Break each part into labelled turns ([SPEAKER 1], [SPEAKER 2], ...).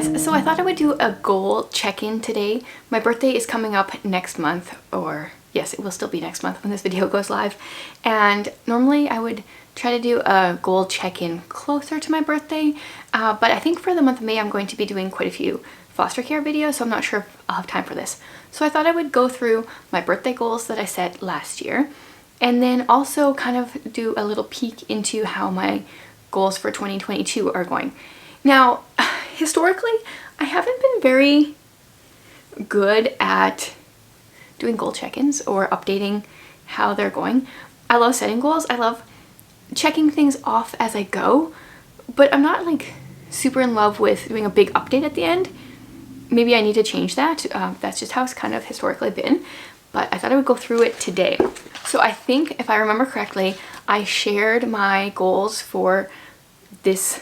[SPEAKER 1] guys, so I thought I would do a goal check-in today. My birthday is coming up next month, or yes, it will still be next month when this video goes live. And normally I would try to do a goal check-in closer to my birthday, but I think for the month of May I'm going to be doing quite a few foster care videos, so I'm not sure if I'll have time for this. So I thought I would go through my birthday goals that I set last year, and then also kind of do a little peek into how my goals for 2022 are going. Now, historically, I haven't been very good at doing goal check-ins or updating how they're going. I love setting goals. I love checking things off as I go, but I'm not like super in love with doing a big update at the end. Maybe I need to change that. That's just how it's kind of historically been, but I thought I would go through it today. So I think, if I remember correctly, I shared my goals for this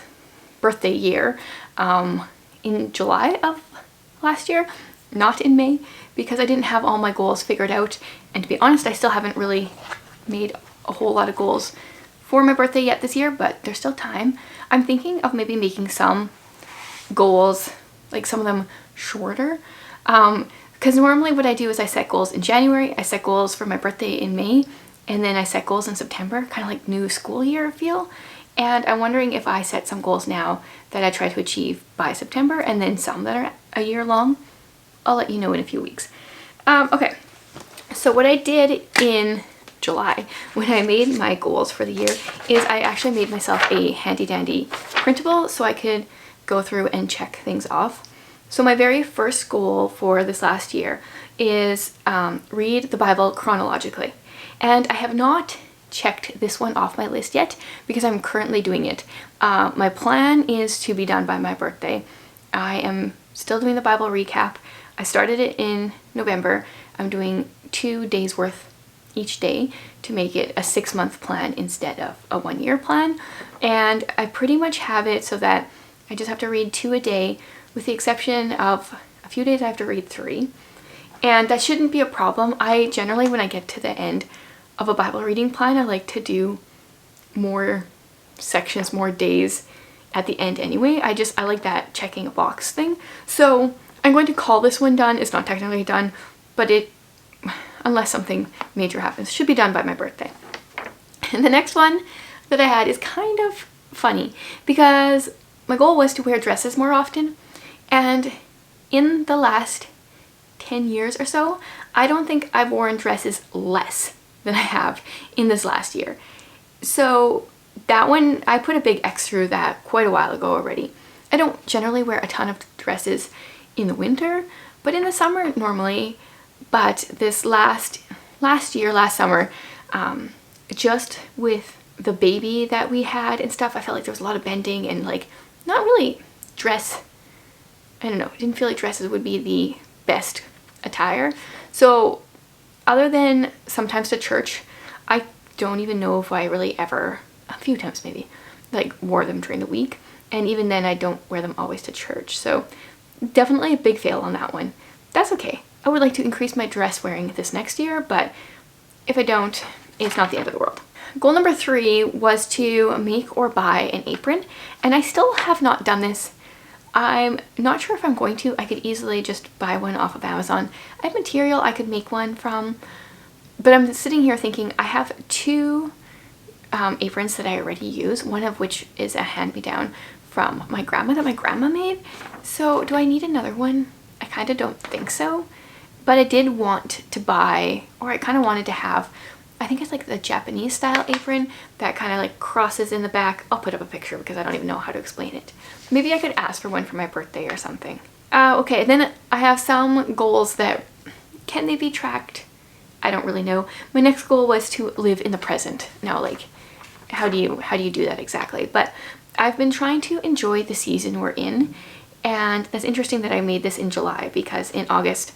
[SPEAKER 1] birthday year in July of last year, not in May, because I didn't have all my goals figured out, and to be honest, I still haven't really made a whole lot of goals for my birthday yet this year, but there's still time. I'm thinking of maybe making some goals, like some of them shorter, because normally what I do is I set goals in January, I set goals for my birthday in May, and then I set goals in September, kind of like new school year feel. And I'm wondering if I set some goals now that I try to achieve by September, and then some that are a year long. I'll let you know in a few weeks. Okay, so what I did in July when I made my goals for the year is I actually made myself a handy dandy printable so I could go through and check things off. So my very first goal for this last year is read the Bible chronologically. And I have not checked this one off my list yet because I'm currently doing it. My plan is to be done by my birthday. I am still doing the Bible recap. I started it in November. I'm doing 2 days worth each day to make it a 6-month plan instead of a 1-year plan. And I pretty much have it so that I just have to read 2 a day, with the exception of a few days I have to read 3. And that shouldn't be a problem. I generally, when I get to the end of a Bible reading plan, I like to do more sections, more days at the end anyway. I like that checking a box thing. So I'm going to call this one done. It's not technically done, but it, unless something major happens, should be done by my birthday. And the next one that I had is kind of funny because my goal was to wear dresses more often, and in the last 10 years or so, I don't think I've worn dresses less than I have in this last year. So that one, I put a big X through that quite a while ago already. I don't generally wear a ton of dresses in the winter, but in the summer normally. But this last summer, just with the baby that we had and stuff, I felt like there was a lot of bending and like not really dress. I don't know, I didn't feel like dresses would be the best attire. So other than sometimes to church, I don't even know if I really ever, a few times maybe, like wore them during the week. And even then I don't wear them always to church. So definitely a big fail on that one. That's okay. I would like to increase my dress wearing this next year, but if I don't, it's not the end of the world. Goal number 3 was to make or buy an apron, and I still have not done this. I'm not sure if I'm going to. I could easily just buy one off of Amazon. I have material I could make one from, but I'm sitting here thinking I have 2 aprons that I already use, one of which is a hand-me-down from my grandma that my grandma made. So do I need another one? I kind of don't think so, but I did want to buy, or I kind of wanted to have, I think it's like the Japanese style apron that kind of like crosses in the back. I'll put up a picture because I don't even know how to explain it. Maybe I could ask for one for my birthday or something. Okay, then I have some goals that, can they be tracked? I don't really know. My next goal was to live in the present. Now, like, how do you do that exactly? But I've been trying to enjoy the season we're in, and that's interesting that I made this in July because in August,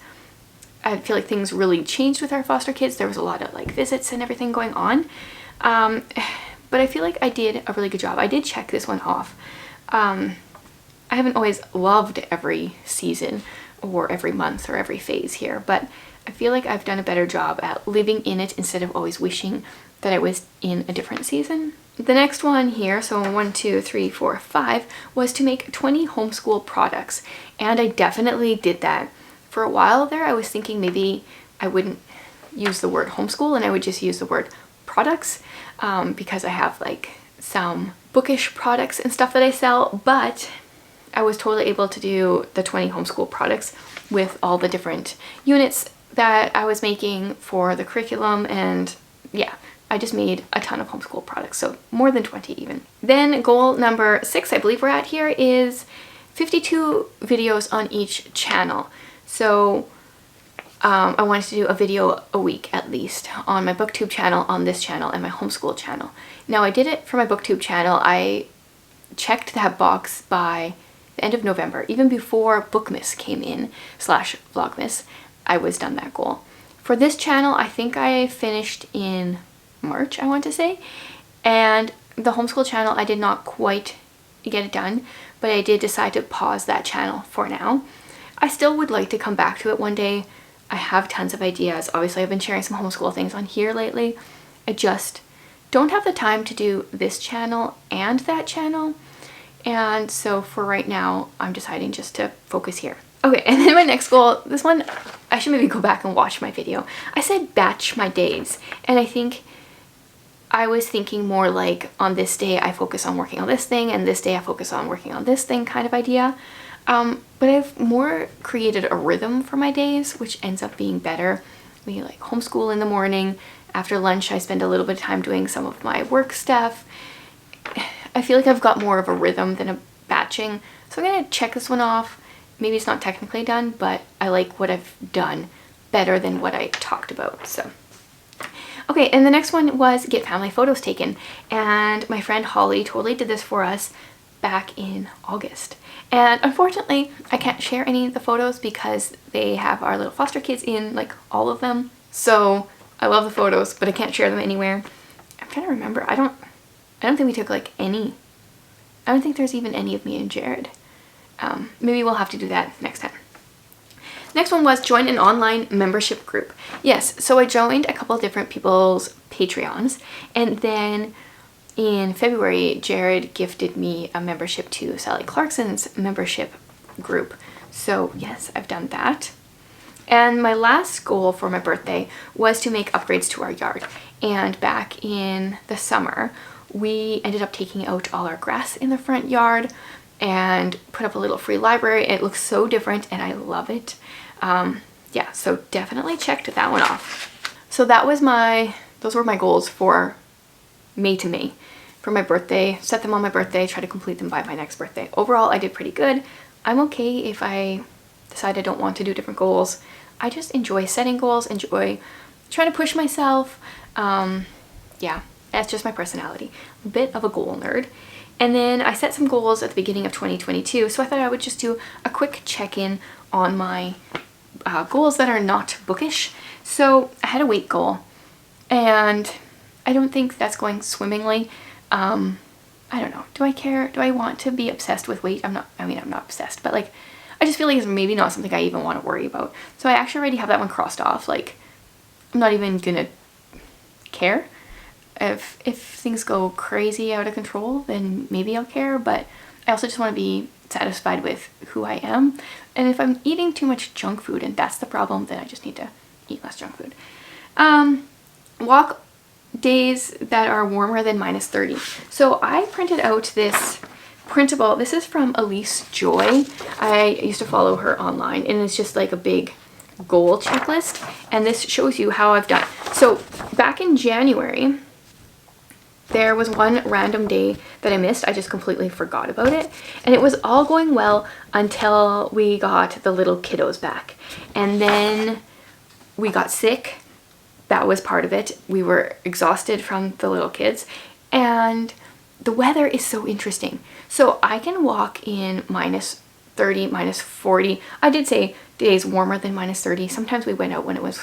[SPEAKER 1] I feel like things really changed with our foster kids. There was a lot of like visits and everything going on. But I feel like I did a really good job. I did check this one off. I haven't always loved every season or every month or every phase here, but I feel like I've done a better job at living in it instead of always wishing that I was in a different season. The next one here, so 1, 2, 3, 4, 5, was to make 20 homeschool products. And I definitely did that. For a while there, I was thinking maybe I wouldn't use the word homeschool and I would just use the word products because I have like some bookish products and stuff that I sell, but I was totally able to do the 20 homeschool products with all the different units that I was making for the curriculum, and yeah, I just made a ton of homeschool products, so more than 20 even. Then goal number 6, I believe we're at here, is 52 videos on each channel. So I wanted to do a video a week at least on my booktube channel, on this channel, and my homeschool channel. Now I did it for my booktube channel. I checked that box by the end of November. Even before Bookmas came in / Vlogmas, I was done that goal. For this channel, I think I finished in March, I want to say. And the homeschool channel, I did not quite get it done, but I did decide to pause that channel for now. I still would like to come back to it one day. I have tons of ideas. Obviously, I've been sharing some homeschool things on here lately. I just don't have the time to do this channel and that channel. And so for right now, I'm deciding just to focus here. Okay, and then my next goal, this one, I should maybe go back and watch my video. I said batch my days, and I think I was thinking more like on this day I focus on working on this thing and this day I focus on working on this thing kind of idea. But I've more created a rhythm for my days, which ends up being better. We like homeschool in the morning. After lunch, I spend a little bit of time doing some of my work stuff. I feel like I've got more of a rhythm than a batching. So I'm gonna check this one off. Maybe it's not technically done, but I like what I've done better than what I talked about, so. Okay, and the next one was get family photos taken. And my friend Holly totally did this for us back in August. And unfortunately, I can't share any of the photos because they have our little foster kids in like all of them. So I love the photos, but I can't share them anywhere. I'm trying to remember. I don't think we took like any. I don't think there's even any of me and Jared. Maybe we'll have to do that next time. Next one was join an online membership group. Yes, so I joined a couple of different people's Patreons, and then in February, Jared gifted me a membership to Sally Clarkson's membership group. So yes, I've done that. And my last goal for my birthday was to make upgrades to our yard. And back in the summer, we ended up taking out all our grass in the front yard and put up a little free library. It looks so different and I love it. Yeah, so definitely checked that one off. So that was those were my goals for May to May. For my birthday, set them on my birthday, try to complete them by my next birthday. Overall, I did pretty good. I'm okay if I decide I don't want to do different goals. I just enjoy setting goals, enjoy trying to push myself. Yeah, that's just my personality. A bit of a goal nerd. And then I set some goals at the beginning of 2022, so I thought I would just do a quick check-in on my goals that are not bookish. So I had a weight goal, and I don't think that's going swimmingly. I don't know. Do I care? Do I want to be obsessed with weight? I'm not obsessed, but like, I just feel like it's maybe not something I even want to worry about. So I actually already have that one crossed off. Like, I'm not even gonna care. If things go crazy out of control, then maybe I'll care, but I also just want to be satisfied with who I am. And if I'm eating too much junk food and that's the problem, then I just need to eat less junk food. Walk days that are warmer than -30. So I printed out this printable. This is from Elise Joy. I used to follow her online, and it's just like a big goal checklist. And this shows you how I've done. So back in January, there was one random day that I missed. I just completely forgot about it. And it was all going well until we got the little kiddos back. And then we got sick. That was part of it. We were exhausted from the little kids. And the weather is so interesting. So I can walk in -30, -40. I did say days warmer than -30. Sometimes we went out when it was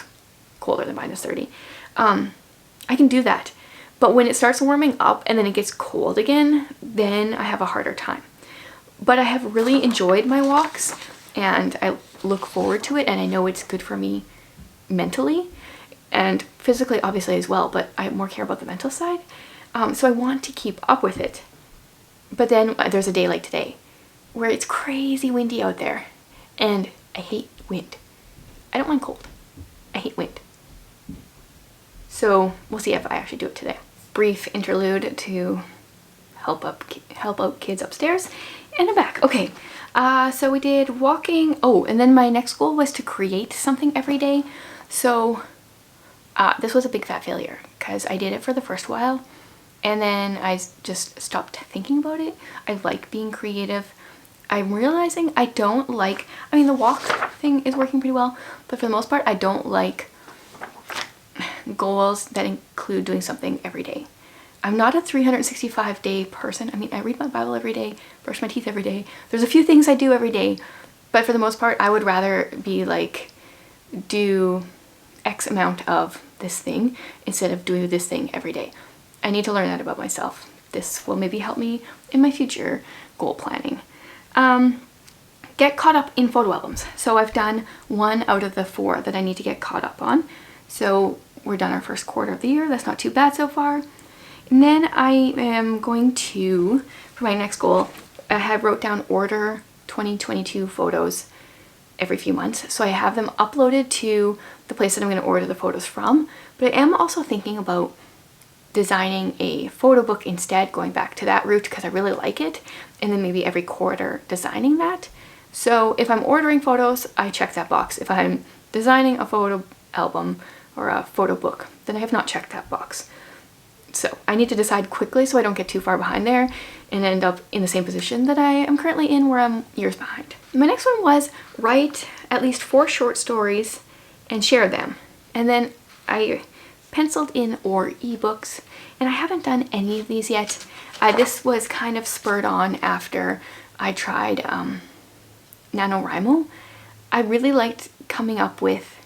[SPEAKER 1] colder than -30. I can do that. But when it starts warming up and then it gets cold again, then I have a harder time. But I have really enjoyed my walks and I look forward to it, and I know it's good for me mentally and physically obviously as well, but I more care about the mental side. So I want to keep up with it. But then there's a day like today where it's crazy windy out there, and I hate wind. I don't mind cold. I hate wind. So we'll see if I actually do it today. Brief interlude to help out kids upstairs and I'm back. Okay, so we did walking. Oh, and then my next goal was to create something every day. So this was a big fat failure because I did it for the first while and then I just stopped thinking about it. I like being creative. I'm realizing I don't like, I mean the walk thing is working pretty well, but for the most part I don't like goals that include doing something every day. I'm not a 365 day person. I mean, I read my Bible every day, brush my teeth every day. There's a few things I do every day, but for the most part, I would rather be like, do X amount of this thing instead of doing this thing every day. I need to learn that about myself. This will maybe help me in my future goal planning. Get caught up in photo albums. So I've done 1 out of the 4 that I need to get caught up on. So we're done our first quarter of the year. That's not too bad so far. And then I am going to, for my next goal, I have wrote down order 2022 photos every few months. So I have them uploaded to the place that I'm going to order the photos from. But I am also thinking about designing a photo book instead, going back to that route because I really like it. And then maybe every quarter designing that. So if I'm ordering photos, I check that box. If I'm designing a photo album or a photo book, then I have not checked that box. So I need to decide quickly so I don't get too far behind there and end up in the same position that I am currently in where I'm years behind. My next one was write at least 4 short stories and share them. And then I penciled in or ebooks, and I haven't done any of these yet. This was kind of spurred on after I tried NaNoWriMo. I really liked coming up with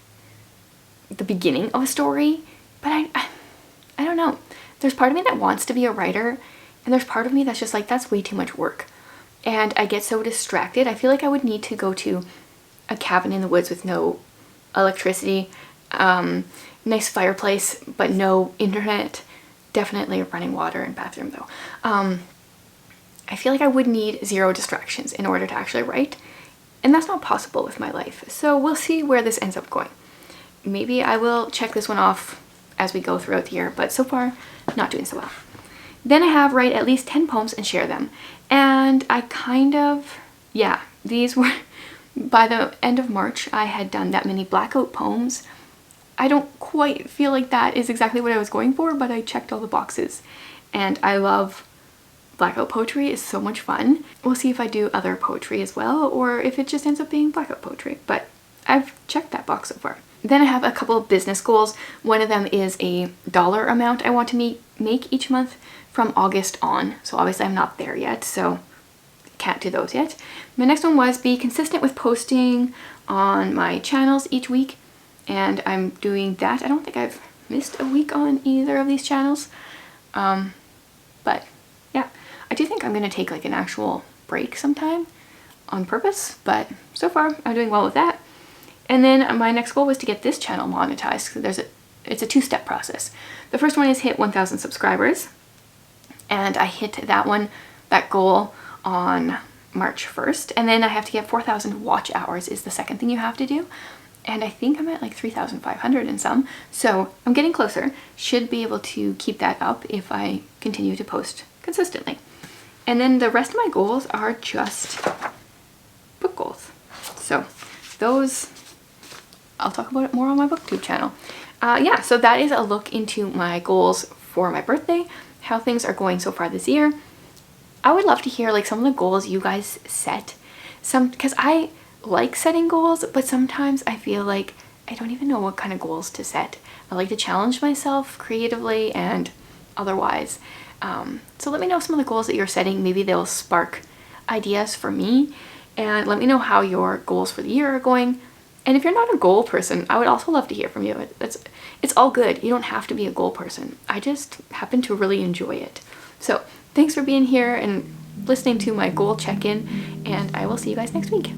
[SPEAKER 1] the beginning of a story, but I don't know. There's part of me that wants to be a writer, and there's part of me that's just like, that's way too much work. And I get so distracted. I feel like I would need to go to a cabin in the woods with no electricity, nice fireplace, but no internet, definitely running water and bathroom though. I feel like I would need 0 distractions in order to actually write, and that's not possible with my life. So we'll see where this ends up going. Maybe I will check this one off as we go throughout the year, but so far, not doing so well. Then I have write at least 10 poems and share them. And I kind of, yeah, these were, by the end of March, I had done that many blackout poems. I don't quite feel like that is exactly what I was going for, but I checked all the boxes. And I love blackout poetry. It's so much fun. We'll see if I do other poetry as well, or if it just ends up being blackout poetry. But I've checked that box so far. Then I have a couple of business goals. One of them is a dollar amount I want to make each month from August on. So obviously I'm not there yet, so can't do those yet. My next one was be consistent with posting on my channels each week. And I'm doing that. I don't think I've missed a week on either of these channels. But yeah, I do think I'm going to take like an actual break sometime on purpose. But so far I'm doing well with that. And then my next goal was to get this channel monetized. It's a 2-step process. The first one is hit 1,000 subscribers. And I hit that goal on March 1st. And then I have to get 4,000 watch hours is the second thing you have to do. And I think I'm at like 3,500 and some. So I'm getting closer. Should be able to keep that up if I continue to post consistently. And then the rest of my goals are just book goals. So those, I'll talk about it more on my booktube channel. Yeah, so that is a look into my goals for my birthday, how things are going so far this year. I would love to hear like some of the goals you guys set. Because I like setting goals, but sometimes I feel like I don't even know what kind of goals to set. I like to challenge myself creatively and otherwise. So let me know some of the goals that you're setting. Maybe they'll spark ideas for me, and let me know how your goals for the year are going. And if you're not a goal person, I would also love to hear from you. It's all good. You don't have to be a goal person. I just happen to really enjoy it. So thanks for being here and listening to my goal check-in, and I will see you guys next week.